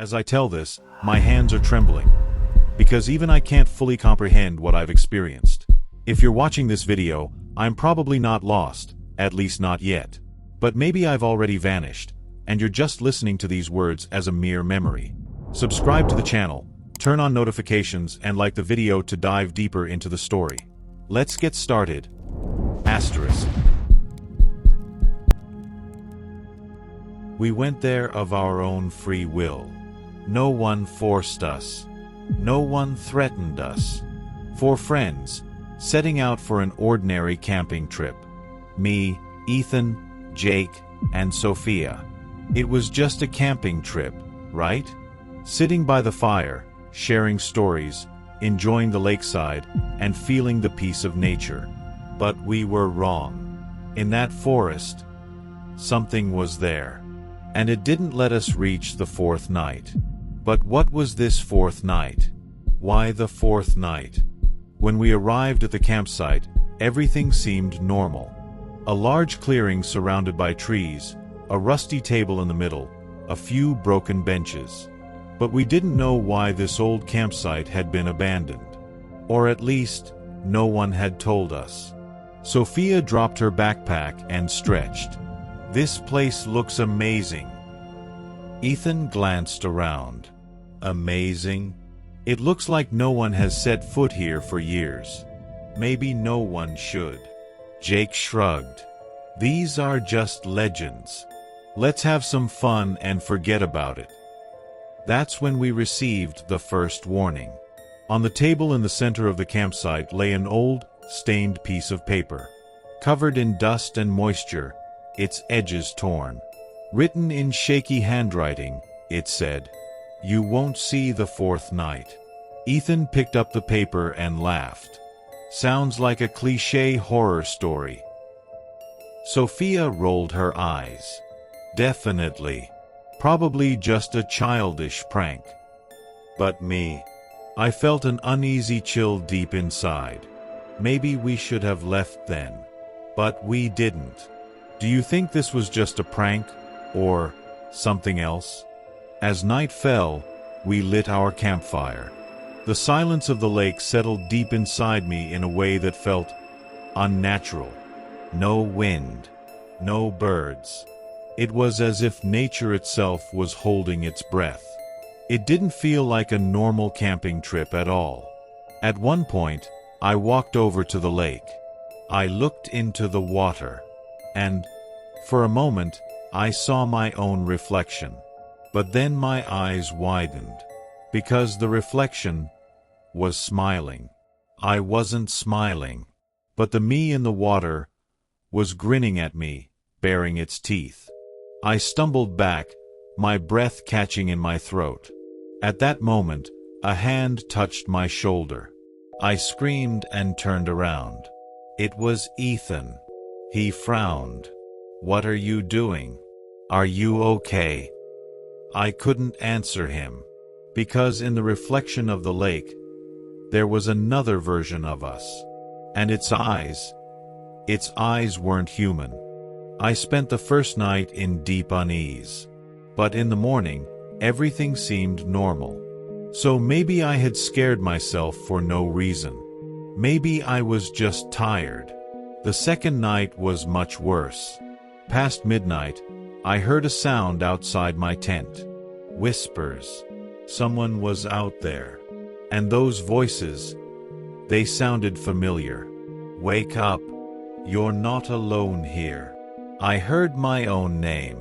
As I tell this, my hands are trembling, because even I can't fully comprehend what I've experienced. If you're watching this video, I'm probably not lost, at least not yet. But maybe I've already vanished, and you're just listening to these words as a mere memory. Subscribe to the channel, turn on notifications, and like the video to dive deeper into the story. Let's get started. Asterisk. We went there of our own free will. No one forced us. No one threatened us. Four friends, setting out for an ordinary camping trip. Me, Ethan, Jake, and Sophia. It was just a camping trip, right? Sitting by the fire, sharing stories, enjoying the lakeside, and feeling the peace of nature. But we were wrong. In that forest, something was there. And it didn't let us reach the fourth night. But what was this fourth night? Why the fourth night? When we arrived at the campsite, everything seemed normal. A large clearing surrounded by trees, a rusty table in the middle, a few broken benches. But we didn't know why this old campsite had been abandoned. Or at least, no one had told us. Sophia dropped her backpack and stretched. This place looks amazing. Ethan glanced around. Amazing? It looks like no one has set foot here for years. Maybe no one should. Jake shrugged. These are just legends. Let's have some fun and forget about it. That's when we received the first warning. On the table in the center of the campsite lay an old, stained piece of paper. Covered in dust and moisture, its edges torn. Written in shaky handwriting, it said, "You won't see the fourth night." Ethan picked up the paper and laughed. Sounds like a cliché horror story. Sophia rolled her eyes. Definitely. Probably just a childish prank. But me, I felt an uneasy chill deep inside. Maybe we should have left then. But we didn't. Do you think this was just a prank? Or something else? As night fell, we lit our campfire. The silence of the lake settled deep inside me in a way that felt unnatural. No wind, no birds. It was as if nature itself was holding its breath. It didn't feel like a normal camping trip at all. At one point, I walked over to the lake. I looked into the water. And, for a moment, I saw my own reflection. But then my eyes widened. Because the reflection was smiling. I wasn't smiling. But the me in the water was grinning at me, baring its teeth. I stumbled back, my breath catching in my throat. At that moment, a hand touched my shoulder. I screamed and turned around. It was Ethan. He frowned. "What are you doing? Are you okay?" I couldn't answer him. Because in the reflection of the lake, there was another version of us. And its eyes weren't human. I spent the first night in deep unease. But in the morning, everything seemed normal. So maybe I had scared myself for no reason. Maybe I was just tired. The second night was much worse. Past midnight, I heard a sound outside my tent. Whispers. Someone was out there. And those voices, they sounded familiar. "Wake up. You're not alone here." I heard my own name.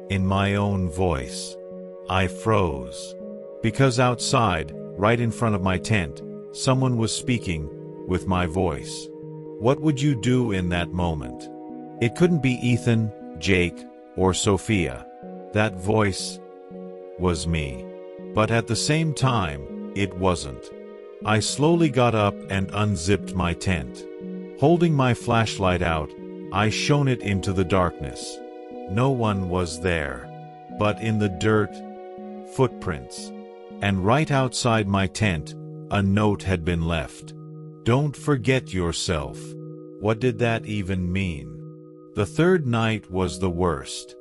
In my own voice. I froze. Because outside, right in front of my tent, someone was speaking, with my voice. What would you do in that moment? It couldn't be Ethan, Jake, or Sophia. That voice was me. But at the same time, it wasn't. I slowly got up and unzipped my tent. Holding my flashlight out, I shone it into the darkness. No one was there. But in the dirt, footprints. And right outside my tent, a note had been left. "Don't forget yourself." What did that even mean? The third night was the worst.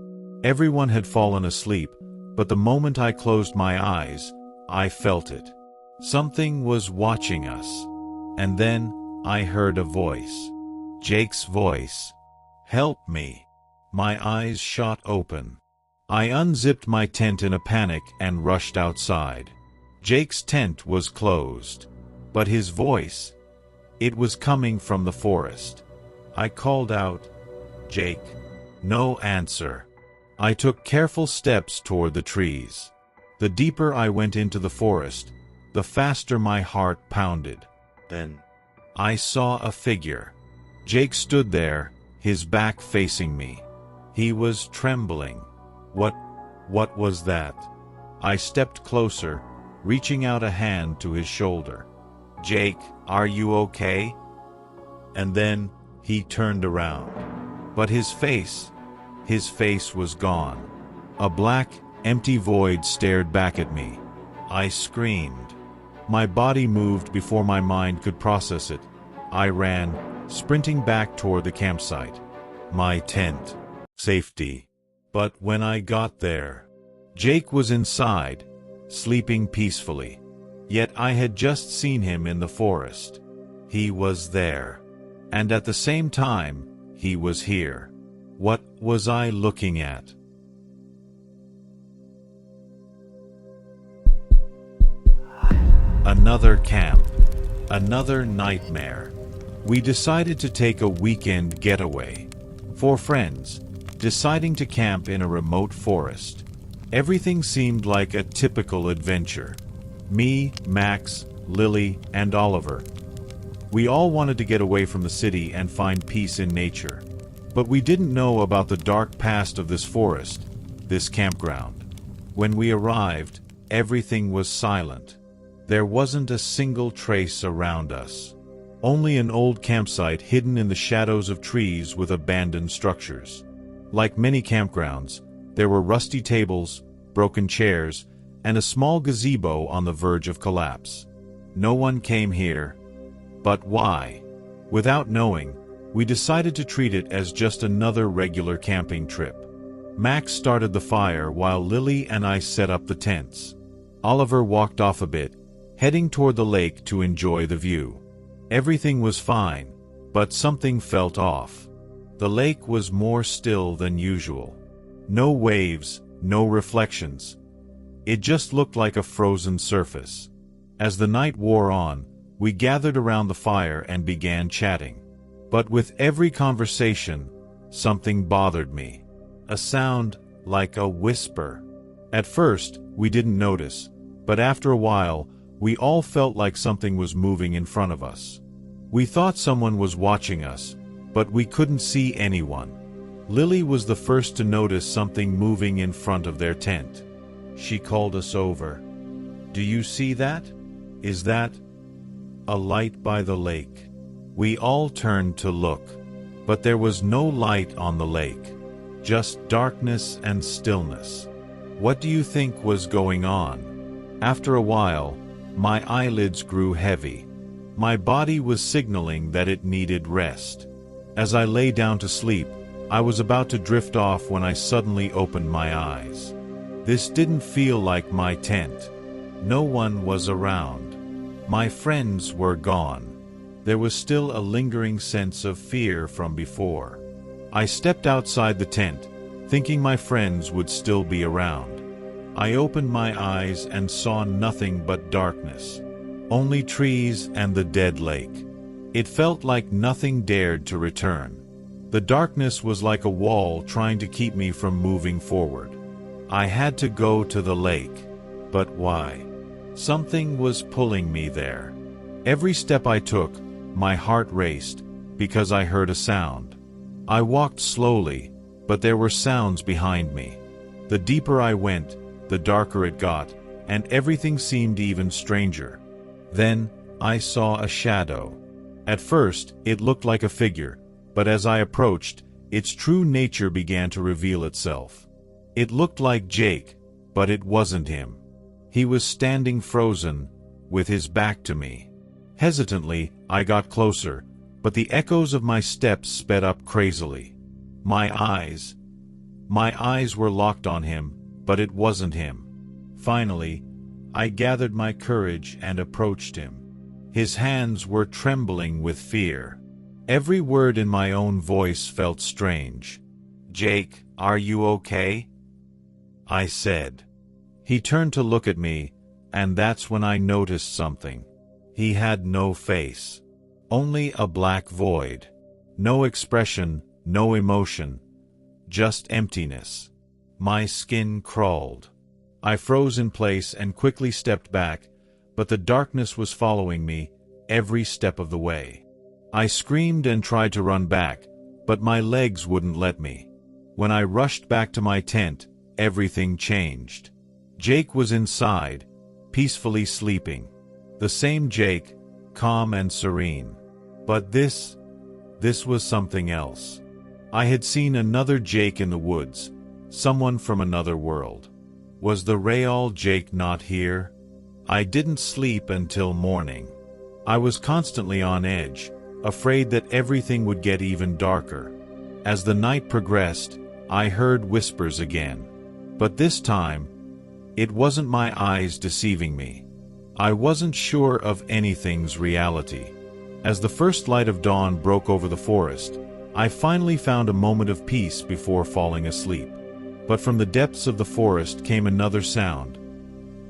Everyone had fallen asleep, but the moment I closed my eyes, I felt it. Something was watching us. And then I heard a voice. Jake's voice. "Help me." My eyes shot open. I unzipped my tent in a panic and rushed outside. Jake's tent was closed. But his voice, it was coming from the forest. I called out, "Jake." No answer. I took careful steps toward the trees. The deeper I went into the forest, the faster my heart pounded. Then I saw a figure. Jake stood there, his back facing me. He was trembling. What was that? I stepped closer, reaching out a hand to his shoulder. "Jake, are you okay?" And then he turned around. But his face was gone. A black, empty void stared back at me. I screamed. My body moved before my mind could process it. I ran, sprinting back toward the campsite. My tent. Safety. But when I got there, Jake was inside, sleeping peacefully. Yet I had just seen him in the forest. He was there. And at the same time, he was here. What was I looking at? Another camp. Another nightmare. We decided to take a weekend getaway. 4 friends, deciding to camp in a remote forest. Everything seemed like a typical adventure. Me, Max, Lily, and Oliver. We all wanted to get away from the city and find peace in nature. But we didn't know about the dark past of this forest, this campground. When we arrived, everything was silent. There wasn't a single trace around us. Only an old campsite hidden in the shadows of trees with abandoned structures. Like many campgrounds, there were rusty tables, broken chairs, and a small gazebo on the verge of collapse. No one came here. But why? Without knowing, we decided to treat it as just another regular camping trip. Max started the fire while Lily and I set up the tents. Oliver walked off a bit, heading toward the lake to enjoy the view. Everything was fine, but something felt off. The lake was more still than usual. No waves, no reflections. It just looked like a frozen surface. As the night wore on, we gathered around the fire and began chatting. But with every conversation, something bothered me. A sound like a whisper. At first, we didn't notice, but after a while, we all felt like something was moving in front of us. We thought someone was watching us, but we couldn't see anyone. Lily was the first to notice something moving in front of their tent. She called us over. "Do you see that? Is that a light by the lake?" We all turned to look, but there was no light on the lake, just darkness and stillness. What do you think was going on? After a while, my eyelids grew heavy. My body was signaling that it needed rest. As I lay down to sleep, I was about to drift off when I suddenly opened my eyes. This didn't feel like my tent. No one was around. My friends were gone. There was still a lingering sense of fear from before. I stepped outside the tent, thinking my friends would still be around. I opened my eyes and saw nothing but darkness. Only trees and the dead lake. It felt like nothing dared to return. The darkness was like a wall trying to keep me from moving forward. I had to go to the lake. But why? Something was pulling me there. Every step I took, my heart raced, because I heard a sound. I walked slowly, but there were sounds behind me. The deeper I went, the darker it got, and everything seemed even stranger. Then, I saw a shadow. At first, it looked like a figure, but as I approached, its true nature began to reveal itself. It looked like Jake, but it wasn't him. He was standing frozen, with his back to me. Hesitantly, I got closer, but the echoes of my steps sped up crazily. My eyes were locked on him, but it wasn't him. Finally, I gathered my courage and approached him. His hands were trembling with fear. Every word in my own voice felt strange. "Jake, are you okay?" I said. He turned to look at me, and that's when I noticed something. He had no face. Only a black void. No expression, no emotion. Just emptiness. My skin crawled. I froze in place and quickly stepped back, but the darkness was following me every step of the way. I screamed and tried to run back, but my legs wouldn't let me. When I rushed back to my tent, everything changed. Jake was inside, peacefully sleeping. The same Jake, calm and serene. But this was something else. I had seen another Jake in the woods, someone from another world. Was the real Jake not here? I didn't sleep until morning. I was constantly on edge, afraid that everything would get even darker. As the night progressed, I heard whispers again. But this time, it wasn't my eyes deceiving me. I wasn't sure of anything's reality. As the first light of dawn broke over the forest, I finally found a moment of peace before falling asleep. But from the depths of the forest came another sound,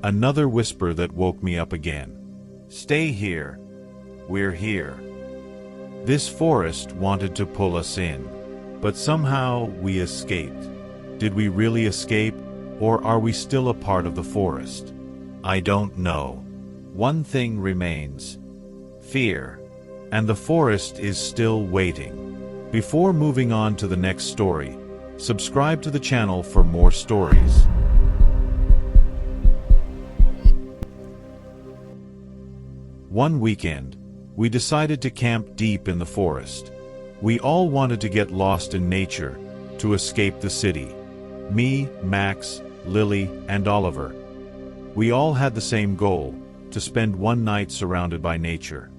another whisper that woke me up again. "Stay here. We're here." This forest wanted to pull us in, but somehow we escaped. Did we really escape, or are we still a part of the forest? I don't know. One thing remains: fear. And the forest is still waiting. Before moving on to the next story, subscribe to the channel for more stories. One weekend, we decided to camp deep in the forest. We all wanted to get lost in nature, to escape the city. Me, Max, Lily, and Oliver. We all had the same goal, to spend one night surrounded by nature.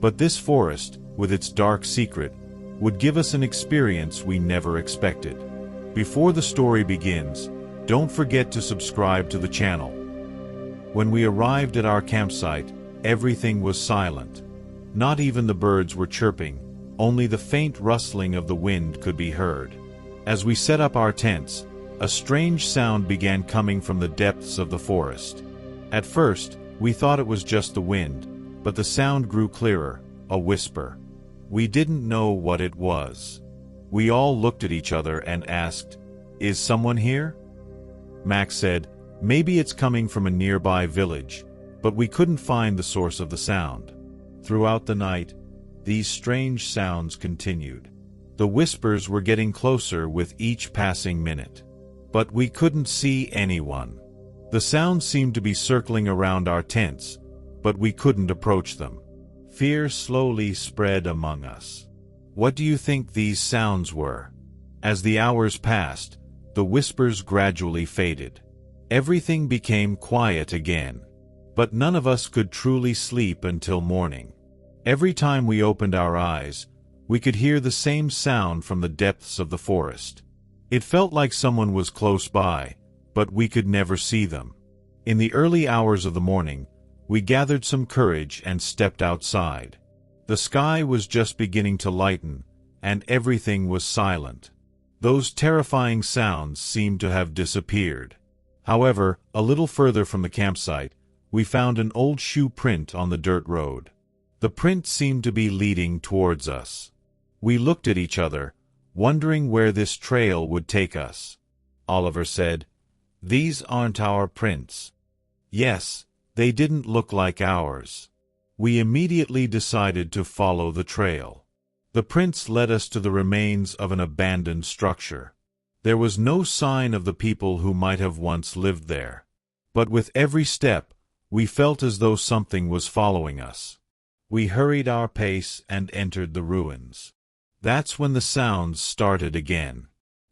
But this forest, with its dark secret, would give us an experience we never expected. Before the story begins, don't forget to subscribe to the channel. When we arrived at our campsite, everything was silent. Not even the birds were chirping, only the faint rustling of the wind could be heard. As we set up our tents, a strange sound began coming from the depths of the forest. At first, we thought it was just the wind, but the sound grew clearer, a whisper. We didn't know what it was. We all looked at each other and asked, "Is someone here?" Max said, "Maybe it's coming from a nearby village," but we couldn't find the source of the sound. Throughout the night, these strange sounds continued. The whispers were getting closer with each passing minute. But we couldn't see anyone. The sounds seemed to be circling around our tents, but we couldn't approach them. Fear slowly spread among us. What do you think these sounds were? As the hours passed, the whispers gradually faded. Everything became quiet again. But none of us could truly sleep until morning. Every time we opened our eyes, we could hear the same sound from the depths of the forest. It felt like someone was close by, but we could never see them. In the early hours of the morning, we gathered some courage and stepped outside. The sky was just beginning to lighten, and everything was silent. Those terrifying sounds seemed to have disappeared. However, a little further from the campsite, we found an old shoe print on the dirt road. The print seemed to be leading towards us. We looked at each other, wondering where this trail would take us. Oliver said, "These aren't our prints." Yes, they didn't look like ours. We immediately decided to follow the trail. The prints led us to the remains of an abandoned structure. There was no sign of the people who might have once lived there. But with every step, we felt as though something was following us. We hurried our pace and entered the ruins. That's when the sounds started again.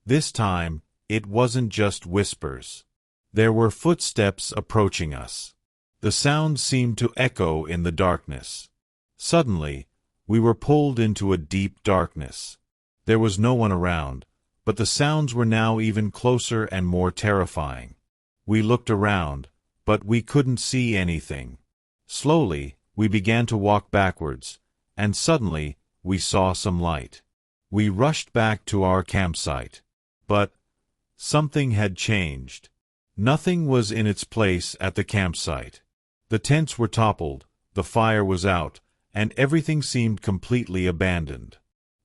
This time, it wasn't just whispers. There were footsteps approaching us. The sound seemed to echo in the darkness. Suddenly, we were pulled into a deep darkness. There was no one around, but the sounds were now even closer and more terrifying. We looked around, but we couldn't see anything. Slowly, we began to walk backwards, and suddenly, we saw some light. We rushed back to our campsite. But something had changed. Nothing was in its place at the campsite. The tents were toppled, the fire was out, and everything seemed completely abandoned.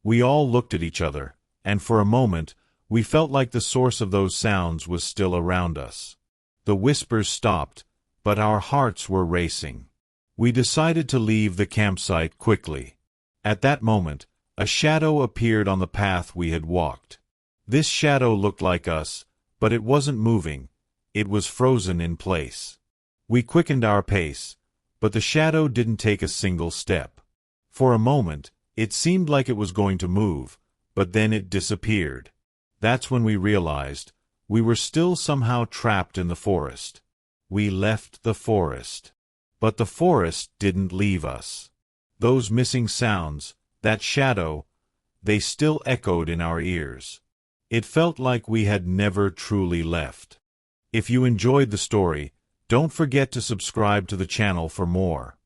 We all looked at each other, and for a moment, we felt like the source of those sounds was still around us. The whispers stopped, but our hearts were racing. We decided to leave the campsite quickly. At that moment, a shadow appeared on the path we had walked. This shadow looked like us, but it wasn't moving. It was frozen in place. We quickened our pace, but the shadow didn't take a single step. For a moment, it seemed like it was going to move, but then it disappeared. That's when we realized we were still somehow trapped in the forest. We left the forest. But the forest didn't leave us. Those missing sounds, that shadow, they still echoed in our ears. It felt like we had never truly left. If you enjoyed the story, don't forget to subscribe to the channel for more.